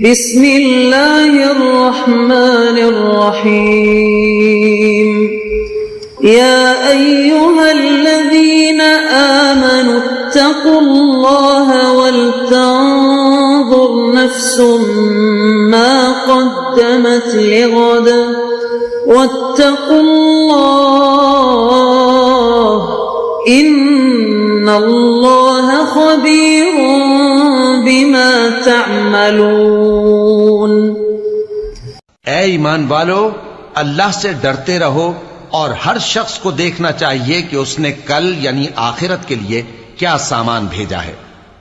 بسم اللہ الرحمن الرحیم یا ایہا الذین آمنوا اتقوا اللہ ولتنظر نفس ما قدمت لغد واتقوا اللہ ان اللہ خبیر بما تعملون۔ اے ایمان والو، اللہ سے ڈرتے رہو اور ہر شخص کو دیکھنا چاہیے کہ اس نے کل یعنی آخرت کے لیے کیا سامان بھیجا ہے،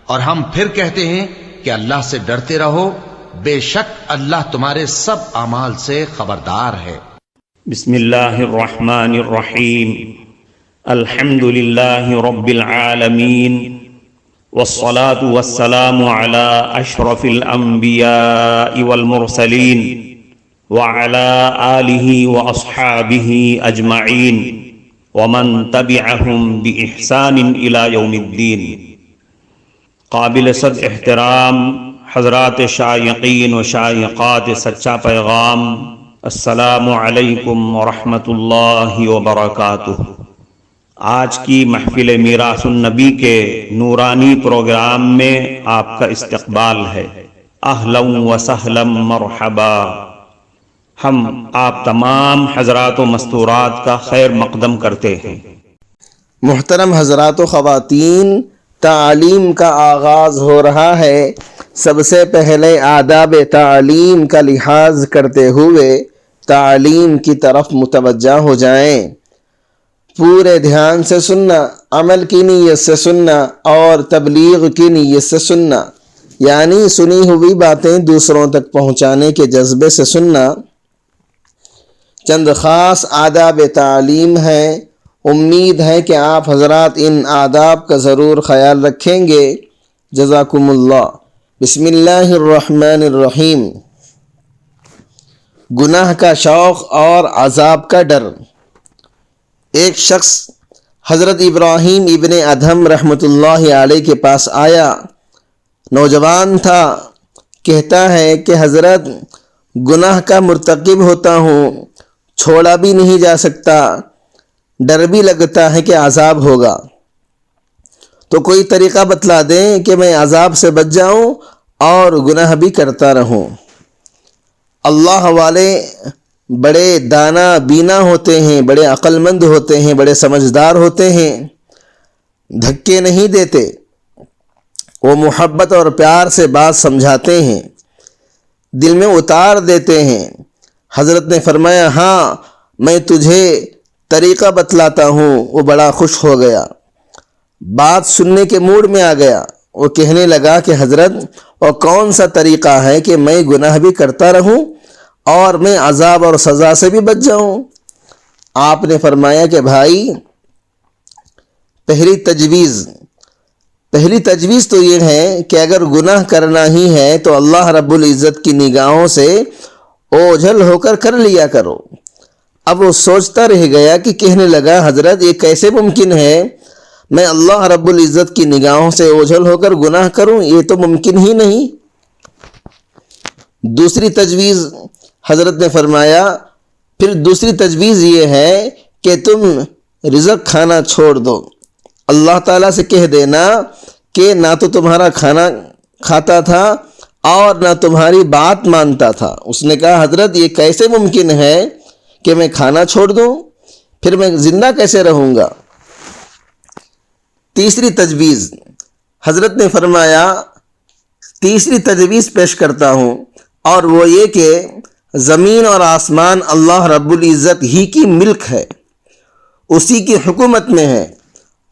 اور ہم پھر کہتے ہیں کہ اللہ سے ڈرتے رہو، بے شک اللہ تمہارے سب اعمال سے خبردار ہے۔ بسم اللہ الرحمن الرحیم، الحمد للہ رب العالمین، والصلاة والسلام على اشرف الانبیاء والمرسلین وعلى آلہ واصحابہ اجمعین ومن تبعہم بإحسان الى یوم الدین۔ قابل صد احترام حضرات شائقین و شائقات سچا پیغام، السلام علیکم ورحمۃ اللہ وبرکاتہ۔ آج کی محفل میراث النبی کے نورانی پروگرام میں آپ کا استقبال ہے۔ اہلا و سہلا مرحبا۔ ہم آپ تمام حضرات و مستورات کا خیر مقدم کرتے ہیں۔ محترم حضرات و خواتین، تعلیم کا آغاز ہو رہا ہے۔ سب سے پہلے آداب تعلیم کا لحاظ کرتے ہوئے تعلیم کی طرف متوجہ ہو جائیں۔ پورے دھیان سے سننا، عمل کی نیت سے سننا اور تبلیغ کی نیت سے سننا، یعنی سنی ہوئی باتیں دوسروں تک پہنچانے کے جذبے سے سننا۔ چند خاص آداب تعلیم ہیں، امید ہے کہ آپ حضرات ان آداب کا ضرور خیال رکھیں گے۔ جزاکم اللہ۔ بسم اللہ الرحمن الرحیم۔ گناہ کا شوق اور عذاب کا ڈر۔ ایک شخص حضرت ابراہیم ابن ادھم رحمۃ اللہ علیہ کے پاس آیا۔ نوجوان تھا، کہتا ہے کہ حضرت گناہ کا مرتکب ہوتا ہوں، چھوڑا بھی نہیں جا سکتا، ڈر بھی لگتا ہے کہ عذاب ہوگا، تو کوئی طریقہ بتلا دیں کہ میں عذاب سے بچ جاؤں اور گناہ بھی کرتا رہوں۔ اللہ والے بڑے دانا بینا ہوتے ہیں، بڑے عقل مند ہوتے ہیں، بڑے سمجھدار ہوتے ہیں، دھکے نہیں دیتے، وہ محبت اور پیار سے بات سمجھاتے ہیں، دل میں اتار دیتے ہیں۔ حضرت نے فرمایا، ہاں میں تجھے طریقہ بتلاتا ہوں۔ وہ بڑا خوش ہو گیا، بات سننے کے موڈ میں آ گیا۔ وہ کہنے لگا کہ حضرت، اور کون سا طریقہ ہے کہ میں گناہ بھی کرتا رہوں اور میں عذاب اور سزا سے بھی بچ جاؤں؟ آپ نے فرمایا کہ بھائی، پہلی تجویز تو یہ ہے کہ اگر گناہ کرنا ہی ہے تو اللہ رب العزت کی نگاہوں سے اوجھل ہو کر لیا کرو۔ اب وہ سوچتا رہ گیا کہ کہنے لگا، حضرت یہ کیسے ممکن ہے؟ میں اللہ رب العزت کی نگاہوں سے اوجھل ہو کر گناہ کروں؟ یہ تو ممکن ہی نہیں۔ دوسری تجویز حضرت نے فرمایا، پھر دوسری تجویز یہ ہے کہ تم رزق کھانا چھوڑ دو۔ اللہ تعالیٰ سے کہہ دینا کہ نہ تو تمہارا کھانا کھاتا تھا اور نہ تمہاری بات مانتا تھا۔ اس نے کہا، حضرت یہ کیسے ممکن ہے کہ میں کھانا چھوڑ دوں؟ پھر میں زندہ کیسے رہوں گا؟ تیسری تجویز حضرت نے فرمایا، تیسری تجویز پیش کرتا ہوں، اور وہ یہ کہ زمین اور آسمان اللہ رب العزت ہی کی ملک ہے، اسی کی حکومت میں ہے،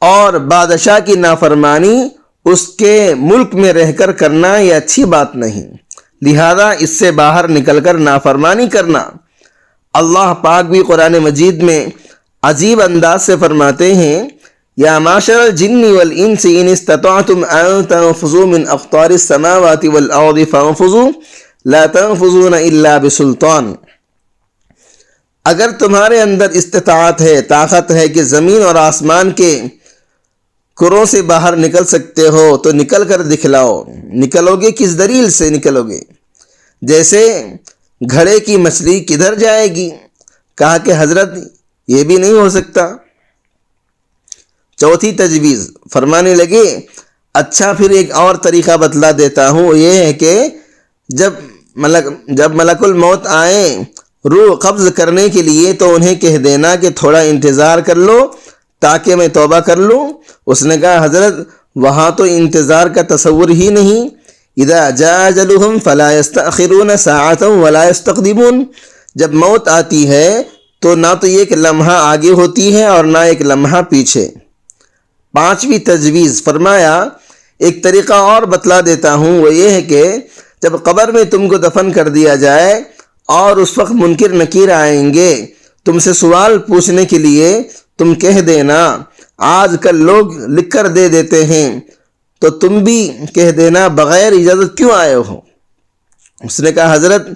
اور بادشاہ کی نافرمانی اس کے ملک میں رہ کر کرنا یہ اچھی بات نہیں، لہذا اس سے باہر نکل کر نافرمانی کرنا۔ اللہ پاک بھی قرآن مجید میں عجیب انداز سے فرماتے ہیں، یا معاشر الجن والانس ان استطعتم ان تنفذوا من اقطار السماوات والارض فانفذوا لا تنفذون الا بسلطان۔ اگر تمہارے اندر استطاعت ہے، طاقت ہے کہ زمین اور آسمان کے کروں سے باہر نکل سکتے ہو تو نکل کر دکھلاؤ۔ نکلو گے کس دلیل سے نکلو گے؟ جیسے گھڑے کی مچھلی کدھر جائے گی؟ کہا کہ حضرت یہ بھی نہیں ہو سکتا۔ چوتھی تجویز، فرمانے لگے اچھا پھر ایک اور طریقہ بتلا دیتا ہوں، وہ یہ ہے کہ جب ملک الموت آئیں روح قبض کرنے کے لیے تو انہیں کہہ دینا کہ تھوڑا انتظار کر لو تاکہ میں توبہ کر لوں۔ اس نے کہا حضرت وہاں تو انتظار کا تصور ہی نہیں، اذا جاء اجلهم فلا يستأخرون ساعة ولا يستقدمون، جب موت آتی ہے تو نہ تو ایک لمحہ آگے ہوتی ہے اور نہ ایک لمحہ پیچھے۔ پانچویں تجویز، فرمایا ایک طریقہ اور بتلا دیتا ہوں، وہ یہ ہے کہ جب قبر میں تم کو دفن کر دیا جائے اور اس وقت منکر نکیر آئیں گے تم سے سوال پوچھنے کے لیے، تم کہہ دینا آج کل لوگ لکھ کر دے دیتے ہیں تو تم بھی کہہ دینا بغیر اجازت کیوں آئے ہو؟ اس نے کہا حضرت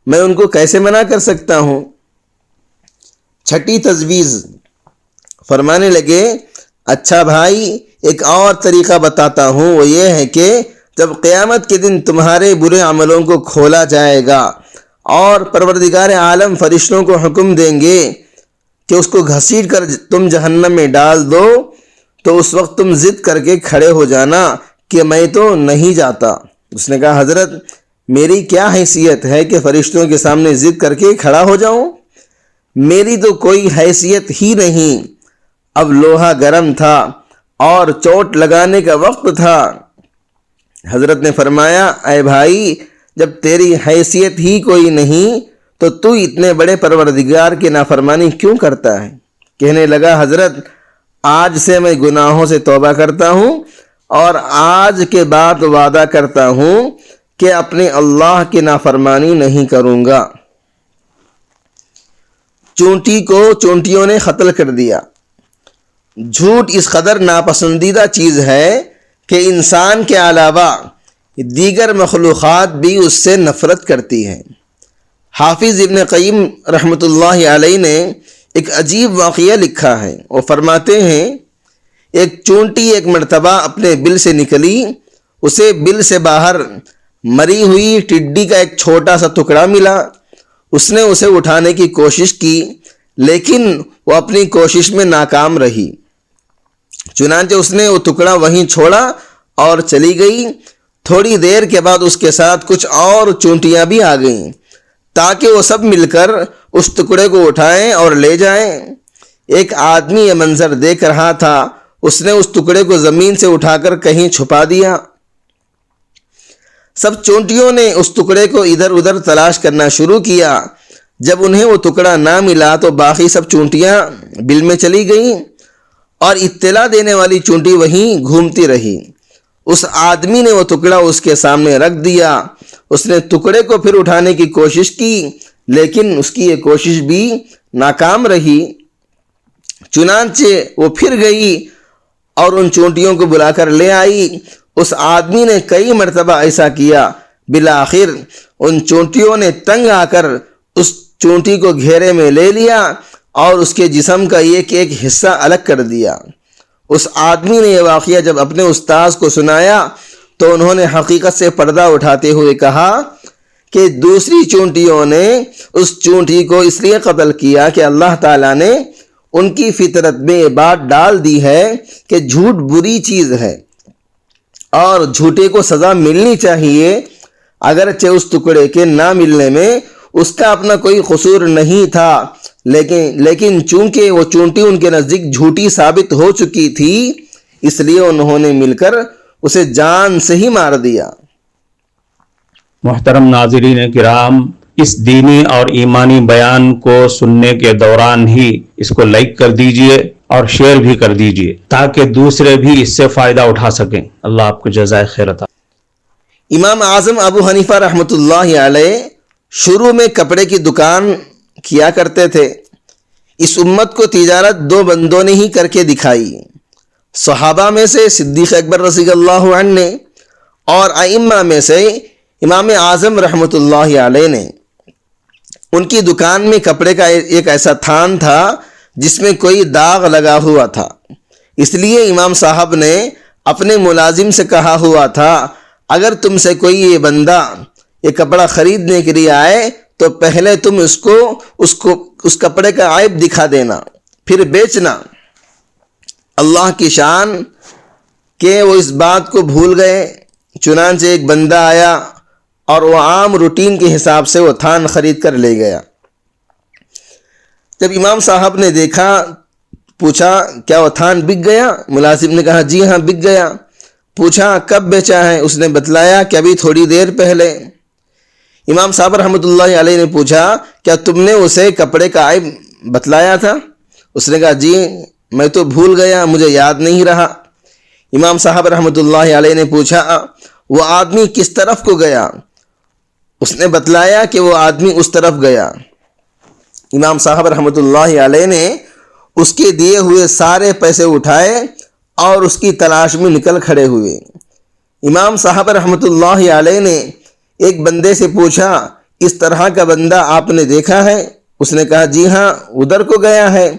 میں ان کو کیسے منع کر سکتا ہوں؟ چھٹی تجویز، فرمانے لگے اچھا بھائی ایک اور طریقہ بتاتا ہوں، وہ یہ ہے کہ جب قیامت کے دن تمہارے برے عملوں کو کھولا جائے گا اور پروردگار عالم فرشتوں کو حکم دیں گے کہ اس کو گھسیٹ کر تم جہنم میں ڈال دو، تو اس وقت تم ضد کر کے کھڑے ہو جانا کہ میں تو نہیں جاتا۔ اس نے کہا حضرت میری کیا حیثیت ہے کہ فرشتوں کے سامنے ضد کر کے کھڑا ہو جاؤں؟ میری تو کوئی حیثیت ہی نہیں۔ اب لوہا گرم تھا اور چوٹ لگانے کا وقت تھا۔ حضرت نے فرمایا اے بھائی جب تیری حیثیت ہی کوئی نہیں تو اتنے بڑے پروردگار کی نافرمانی کیوں کرتا ہے؟ کہنے لگا حضرت آج سے میں گناہوں سے توبہ کرتا ہوں اور آج کے بعد وعدہ کرتا ہوں کہ اپنے اللہ کی نافرمانی نہیں کروں گا۔ چونٹی کو چونٹیوں نے قتل کر دیا۔ جھوٹ اس قدر ناپسندیدہ چیز ہے کہ انسان کے علاوہ دیگر مخلوقات بھی اس سے نفرت کرتی ہیں۔ حافظ ابن قیم رحمۃ اللہ علیہ نے ایک عجیب واقعہ لکھا ہے۔ وہ فرماتے ہیں ایک چونٹی ایک مرتبہ اپنے بل سے نکلی، اسے بل سے باہر مری ہوئی ٹڈی کا ایک چھوٹا سا ٹکڑا ملا۔ اس نے اسے اٹھانے کی کوشش کی لیکن وہ اپنی کوشش میں ناکام رہی، چنانچہ اس نے وہ ٹکڑا وہیں چھوڑا اور چلی گئی۔ تھوڑی دیر کے بعد اس کے ساتھ کچھ اور چونٹیاں بھی آ گئیں تاکہ وہ سب مل کر اس ٹکڑے کو اٹھائیں اور لے جائیں۔ ایک آدمی یہ منظر دیکھ رہا تھا، اس نے اس ٹکڑے کو زمین سے اٹھا کر کہیں چھپا دیا۔ سب چونٹیوں نے اس ٹکڑے کو ادھر ادھر تلاش کرنا شروع کیا۔ جب انہیں وہ ٹکڑا نہ ملا تو باقی سب چونٹیاں بل میں چلی گئیں اور اطلاع دینے والی چونٹی وہیں گھومتی رہی۔ اس آدمی نے وہ ٹکڑا اس کے سامنے رکھ دیا۔ اس نے ٹکڑے کو پھر اٹھانے کی کوشش کی لیکن اس کی یہ کوشش بھی ناکام رہی۔ چنانچہ وہ پھر گئی اور ان چونٹیوں کو بلا کر لے آئی۔ اس آدمی نے کئی مرتبہ ایسا کیا، بالآخر ان چونٹیوں نے تنگ آ کر اس چونٹی کو گھیرے میں لے لیا اور اس کے جسم کا ایک ایک حصہ الگ کر دیا۔ اس آدمی نے یہ واقعہ جب اپنے استاذ کو سنایا تو انہوں نے حقیقت سے پردہ اٹھاتے ہوئے کہا کہ دوسری چونٹیوں نے اس چونٹی کو اس لیے قتل کیا کہ اللہ تعالیٰ نے ان کی فطرت میں یہ بات ڈال دی ہے کہ جھوٹ بری چیز ہے اور جھوٹے کو سزا ملنی چاہیے، اگرچہ اس ٹکڑے کے نہ ملنے میں اس کا اپنا کوئی قصور نہیں تھا، لیکن چونکہ وہ چونٹی ان کے نزدیک جھوٹی ثابت ہو چکی تھی اس لیے انہوں نے مل کر اسے جان سے ہی مار دیا۔ محترم ناظرین کرام، اس دینی اور ایمانی بیان کو سننے کے دوران ہی اس کو لائک کر دیجئے اور شیئر بھی کر دیجئے تاکہ دوسرے بھی اس سے فائدہ اٹھا سکیں۔ اللہ آپ کو جزائے خیر عطا۔ امام اعظم ابو حنیفہ رحمۃ اللہ علیہ شروع میں کپڑے کی دکان کیا کرتے تھے۔ اس امت کو تجارت دو بندوں نے ہی کر کے دکھائی، صحابہ میں سے صدیق اکبر رضی اللہ عنہ نے اور ائمہ میں سے امام اعظم رحمۃ اللہ علیہ نے۔ ان کی دکان میں کپڑے کا ایک ایسا تھان تھا جس میں کوئی داغ لگا ہوا تھا، اس لیے امام صاحب نے اپنے ملازم سے کہا ہوا تھا اگر تم سے کوئی یہ بندہ یہ کپڑا خریدنے کے لیے آئے تو پہلے تم اس کپڑے کا عیب دکھا دینا، پھر بیچنا۔ اللہ کی شان کہ وہ اس بات کو بھول گئے۔ چنانچہ ایک بندہ آیا اور وہ عام روٹین کے حساب سے وہ تھان خرید کر لے گیا۔ جب امام صاحب نے دیکھا، پوچھا کیا وہ تھان بک گیا؟ ملازم نے کہا جی ہاں بک گیا۔ پوچھا کب بیچا ہے؟ اس نے بتلایا کہ ابھی تھوڑی دیر پہلے۔ امام صاحب رحمۃ اللہ علیہ نے پوچھا کیا تم نے اسے کپڑے کا عیب بتلایا تھا؟ اس نے کہا جی میں تو بھول گیا، مجھے یاد نہیں رہا۔ امام صاحب رحمۃ اللہ علیہ نے پوچھا وہ آدمی کس طرف کو گیا؟ اس نے بتلایا کہ وہ آدمی اس طرف گیا۔ امام صاحب رحمۃ اللہ علیہ نے اس کے دیے ہوئے سارے پیسے اٹھائے اور اس کی تلاش میں نکل کھڑے ہوئے۔ امام صاحب رحمۃ اللہ علیہ نے ایک بندے سے پوچھا اس طرح کا بندہ آپ نے دیکھا ہے؟ اس نے کہا جی ہاں ادھر کو گیا ہے۔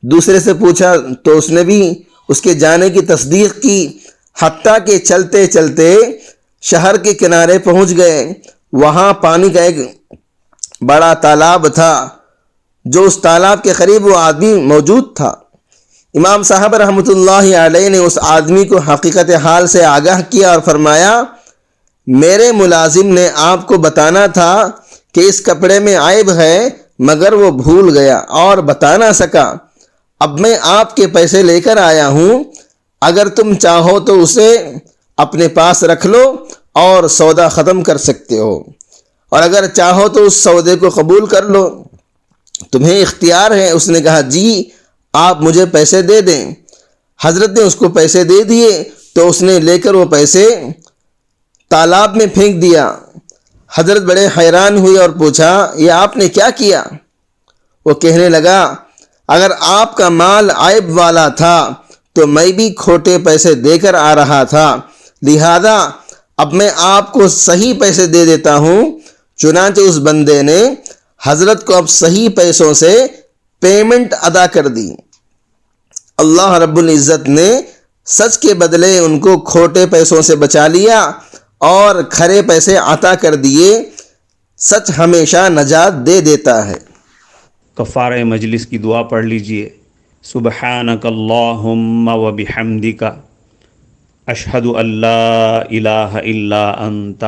دوسرے سے پوچھا تو اس نے بھی اس کے جانے کی تصدیق کی، حتیٰ کہ چلتے چلتے شہر کے کنارے پہنچ گئے۔ وہاں پانی کا ایک بڑا تالاب تھا، جو اس تالاب کے قریب وہ آدمی موجود تھا۔ امام صاحب رحمۃ اللہ علیہ نے اس آدمی کو حقیقت حال سے آگاہ کیا اور فرمایا میرے ملازم نے آپ کو بتانا تھا کہ اس کپڑے میں عیب ہے، مگر وہ بھول گیا اور بتا نہ سکا۔ اب میں آپ کے پیسے لے کر آیا ہوں، اگر تم چاہو تو اسے اپنے پاس رکھ لو اور سودا ختم کر سکتے ہو، اور اگر چاہو تو اس سودے کو قبول کر لو، تمہیں اختیار ہے۔ اس نے کہا جی آپ مجھے پیسے دے دیں۔ حضرت نے اس کو پیسے دے دیے تو اس نے لے کر وہ پیسے تالاب میں پھینک دیا۔ حضرت بڑے حیران ہوئے اور پوچھا یہ آپ نے کیا کیا؟ وہ کہنے لگا اگر آپ کا مال عیب والا تھا تو میں بھی کھوٹے پیسے دے کر آ رہا تھا، لہذا اب میں آپ کو صحیح پیسے دے دیتا ہوں۔ چنانچہ اس بندے نے حضرت کو اب صحیح پیسوں سے پیمنٹ ادا کر دی۔ اللہ رب العزت نے سچ کے بدلے ان کو کھوٹے پیسوں سے بچا لیا اور کھرے پیسے عطا کر دیے۔ سچ ہمیشہ نجات دے دیتا ہے۔ کفارہ مجلس کی دعا پڑھ لیجئے۔ سبحانک اللہم و بحمدک، اشہد ان لا الہ الا انت،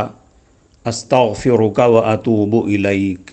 استغفرک و اتوب الیک۔